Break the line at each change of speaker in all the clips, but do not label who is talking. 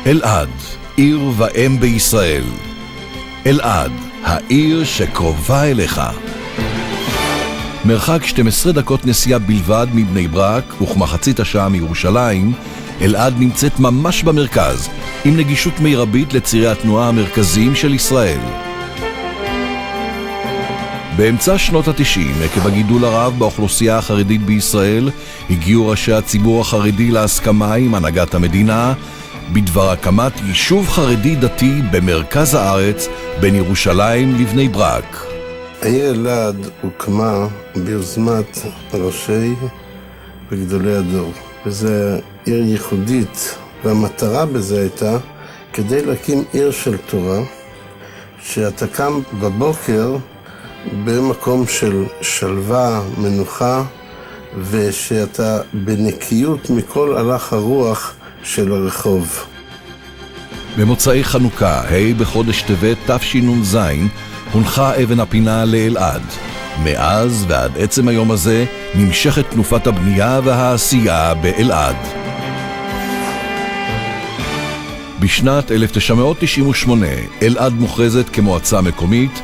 אלעד, עיר ואם בישראל. אלעד, העיר שקרובה אליך. מרחק 12 דקות נסיעה בלבד מבני ברק וכמחצית השעה מירושלים, אלעד נמצאת ממש במרכז, עם נגישות מרבית לצירי התנועה המרכזיים של ישראל. באמצע שנות ה-90, עקב הגידול הרב באוכלוסייה החרדית בישראל, הגיעו ראשי הציבור החרדי להסכמה עם הנהגת המדינה בדבר הקמת יישוב חרדי דתי במרכז הארץ בין ירושלים לבני ברק.
העיר אלעד הוקמה ביוזמת ראשי וגדולי הדור, וזו עיר ייחודית, והמטרה בזה הייתה כדי להקים עיר של תורה, שאתה קם בבוקר במקום של שלווה, מנוחה, ושאתה בנקיות מכל הלך הרוח של הרחוב.
במוצאי חנוכה, ה' בחודש טבת תשנ"ז, הונחה אבן הפינה לאלעד. מאז ועד עצם היום הזה נמשכת תנופת הבנייה והעשייה באלעד. בשנת 1998 אלעד מוכרזת כמועצה מקומית,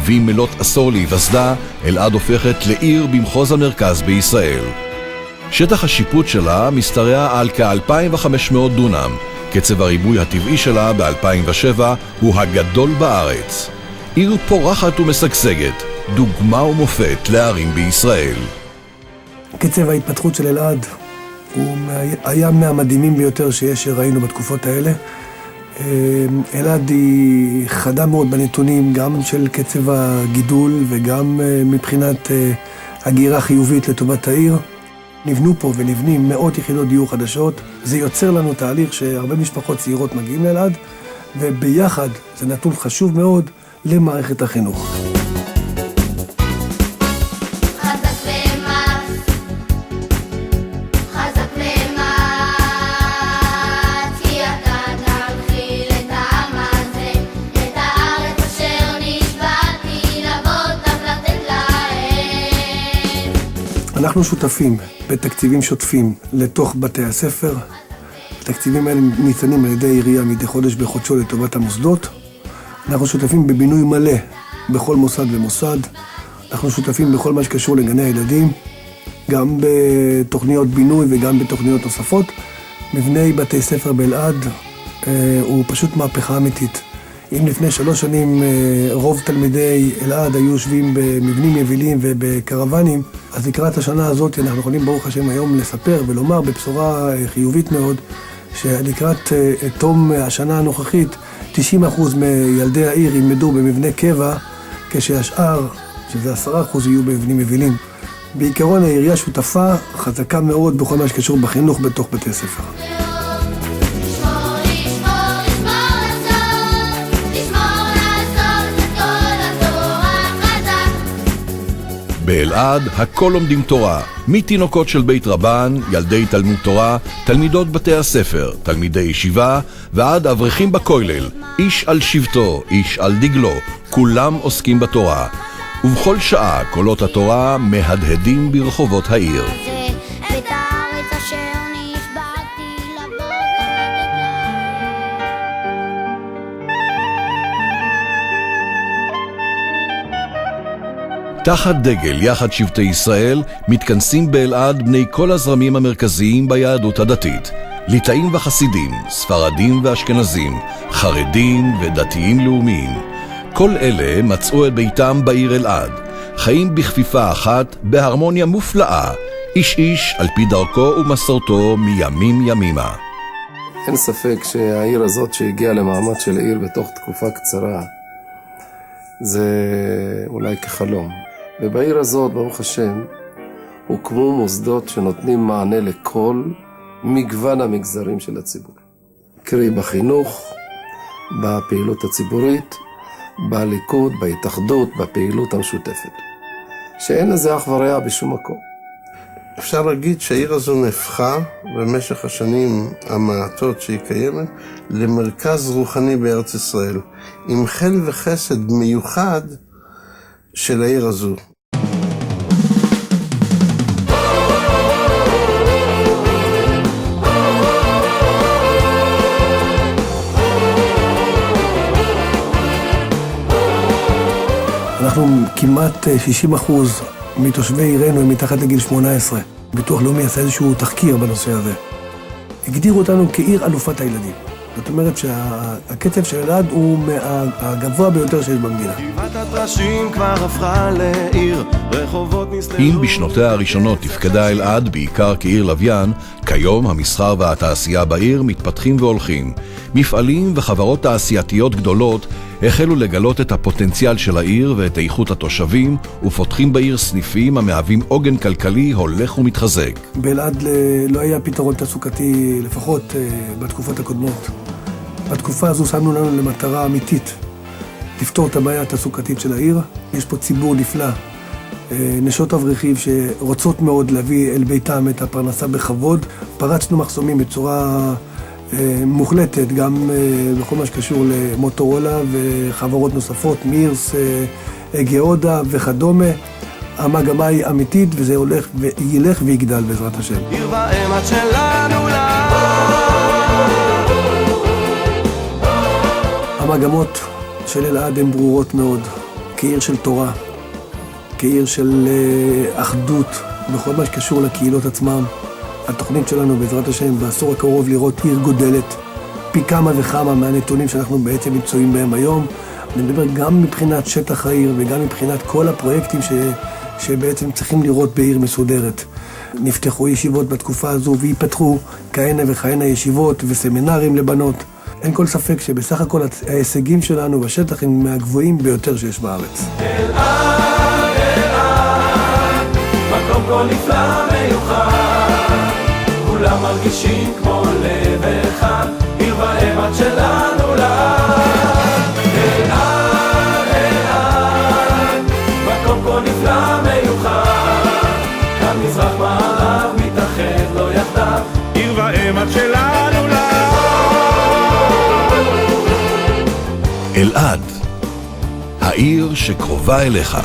ועם מלאת עשור להיווסדה, אלעד הופכת לעיר במחוז המרכז בישראל. שטח השיפוט שלה משתרע על כ-2,500 דונם. קצב הריבוי הטבעי שלה ב-2007 הוא הגדול בארץ. עיר פורחת ומשגשגת, דוגמה ומופת לערים בישראל.
קצב ההתפתחות של אלעד הוא היה מהמדהימים ביותר שראינו בתקופות האלה. אלעד היא חדה מאוד בנתונים, גם של קצב הגידול וגם מבחינת הגירה חיובית לטובת העיר. נבנו פה ונבנים מאות יחידות דיור חדשות. זה יוצר לנו תהליך שהרבה משפחות צעירות מגיעים לאלעד, וביחד זה נתון חשוב מאוד למערכת החינוך. אנחנו שותפים בתקציבים שוטפים לתוך בתי הספר. התקציבים האלה ניתנים על ידי עירייה מדי חודש בחודשו לטובת המוסדות. אנחנו שותפים בבינוי מלא בכל מוסד ומוסד. אנחנו שותפים בכל מה שקשור לגני הילדים, גם בתוכניות בינוי וגם בתוכניות נוספות. מבני בתי ספר באלעד הוא פשוט מהפכה אמיתית. אם לפני 3 שנים רוב תלמידי אלעד היו יושבים במבנים יבילים ובקרוונים, אז לקראת השנה הזאת אנחנו יכולים ברוך השם היום לספר ולומר בבשורה חיובית מאוד, שלקראת תום השנה הנוכחית 90% מילדי העיר ילמדו במבני קבע, כשהשאר, שזה 10%, יהיו במבנים יבילים. בעיקרון העירייה שותפה חזקה מאוד בכל מה שקשור בחינוך בתוך בתי ספר.
באלעד הכל לומדים תורה, מתינוקות של בית רבן, ילדי תלמוד תורה, תלמידות בתי הספר, תלמידי ישיבה, ועד אברכים בכולל, איש על שבטו, איש על דגלו, כולם עוסקים בתורה. ובכל שעה קולות התורה מהדהדים ברחובות העיר. תחת דגל יחד שבטי ישראל מתכנסים באלעד בני כל הזרמים המרכזיים ביהדות הדתית, ליטאים וחסידים, ספרדים ואשכנזים, חרדים ודתיים לאומיים. כל אלה מצאו את ביתם בעיר אלעד, חיים בכפיפה אחת בהרמוניה מופלאה, איש איש על פי דרכו ומסורתו מימים ימימה.
אין ספק שהעיר הזאת שהגיעה למעמד של עיר בתוך תקופה קצרה, זה אולי כחלום. ובעיר הזאת, ברוך השם, הוקמו מוסדות שנותנים מענה לכל מגוון המגזרים של הציבור. קרי בחינוך, בפעילות הציבורית, בליכוד, בהתאחדות, בפעילות המשותפת. שאין לזה אח ורע בשום מקום.
אפשר להגיד שהעיר הזו נהפכה במשך השנים המעטות שהיא קיימת למרכז רוחני בארץ ישראל, עם חן וחסד מיוחד של העיר הזו.
אנחנו כמעט 60% מתושבי עירנו הם מתחת לגיל 18. ביטוח לאומי עשה איזשהו תחקיר בנושא הזה. הגדירו אותנו כעיר אלופת הילדים. זאת אומרת שהקצב של אלעד הוא הגבוה ביותר שיש במדינה.
אם בשנותיה הראשונות תפקדה אלעד בעיקר כעיר לוויין, כיום המסחר והתעשייה בעיר מתפתחים והולכים. מפעלים וחברות תעשייתיות גדולות החלו לגלות את הפוטנציאל של העיר ואת איכות התושבים, ופותחים בעיר סניפים המהווים עוגן כלכלי הולך ומתחזק.
באלעד לא היה פתרון תעסוקתי, לפחות בתקופות הקודמות. בתקופה הזו שמנו לנו למטרה אמיתית לפתור את הבעיה התעסוקתית של העיר. יש פה ציבור נפלא, נשות אברכים שרוצות מאוד להביא אל ביתם את הפרנסה בכבוד. פרצנו מחסומים בצורה מוחלטת, גם בכל מה שקשור למוטורולה וחברות נוספות, מירס, גאודה וכדומה. המגמה היא אמיתית וזה הולך וילך ויגדל בעזרת השם. עיר ואמת שלנו לה. המגמות של אלעד הן ברורות מאוד, כעיר של תורה, כעיר של אחדות, בכל מה שקשור לקהילות עצמם. התוכנית שלנו בעזרת השם בעשור הקרוב לראות עיר גודלת, פי כמה וכמה מהנתונים שאנחנו בעצם מצויים בהם היום. אני מדבר גם מבחינת שטח העיר וגם מבחינת כל הפרויקטים שבעצם צריכים לראות בעיר מסודרת. נפתחו ישיבות בתקופה הזו ויפתחו כהנה וכהנה ישיבות וסמינרים לבנות. אין כל ספק שבסך הכל ההישגים שלנו בשטח הם מהגבוהים ביותר שיש בארץ. אלעד, אלעד, מקום כה נפלא מיוחד, כולם מרגישים כמו לב אחד, עיר ואמת שלנו לעד. אלעד, אלעד, מקום כה נפלא מיוחד, כאן מזרח מערב מתאחד לא יחדיו, עיר ואמת שלנו לעד. אלעד, העיר שקרובה אליך.